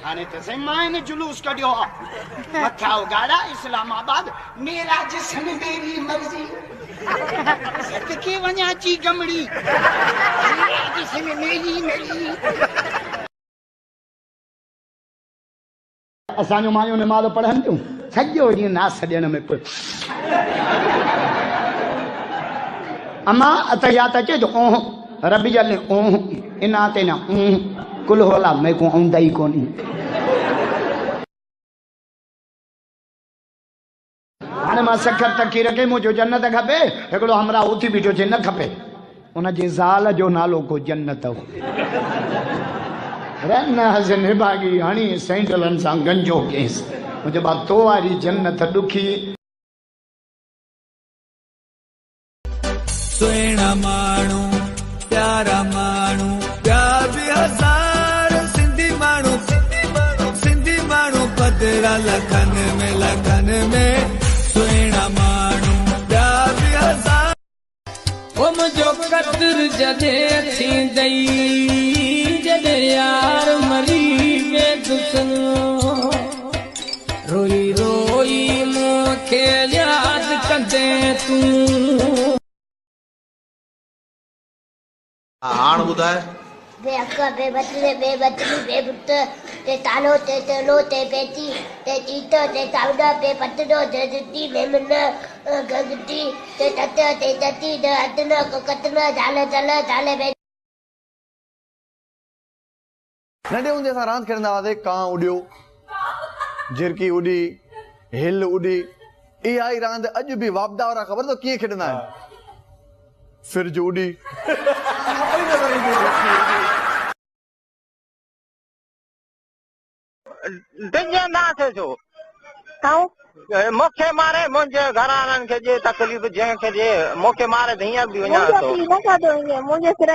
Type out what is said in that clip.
हाने तो से मायने जुलूस कढियो मथा उगाड़ा इस्लामाबाद मेरा जिस्म मेरी मर्जी सदके वञा ची गमड़ी मेरा जिस्म मेरी मर्जी असांजो मायूं ने मालो पढ़नि थियूं सॼो ॾींहुं नास ॾियण में पियो अम्मा अतहियात अचे तो ओह रबी जल ओह इनाते न कुल होला मैं को औंदा ही कोनी हाणे मां सखर तकी रखे मुझो जन्नत खपे हिकिड़ो हमरा उथी बीठो जे न खपे उन जी ज़ाल जो नालो को जन्नत हो रन हसन भागी हणी सैंडलन सां गंजो केस मुझे बात तो वारी जन्नत दुखी सुहिणा माण्हू प्यारा माण्हू प्यार बि हज़ार सिंधी माण्हू पधरा लखनि में सुहिणा माण्हू प्यार बि हज़ार ओ मुंहिंजो कतर जॾहिं थींदई जॾहिं यार मरी वेंदुसि रोई रोई मूंखे यादि कंदे तूं हाण ॿुधाए बे अक बे बतले बे बतली बे बुत ते तालो ते तलो ते पेची ते चीत ते सावड़ा पे पतडो ते जती मेमन गगती ते तत ते तती द अतन कतन जाले चले जाले बे नंढे हूंदे असां रांदि खेॾंदा हुआसीं कां उॾियो झिरकी उॾी हिल उॾी इहा ई रांदि अॼु बि वापदा वारा ख़बर अथव कीअं खेॾंदा आहिनि फिरज उॾी डिॼंदासीं छो मूंखे मारे मुंहिंजे घरवारनि खे जे तकलीफ़ जंहिंखे जे मूंखे मारे त हीअं बि वञा थो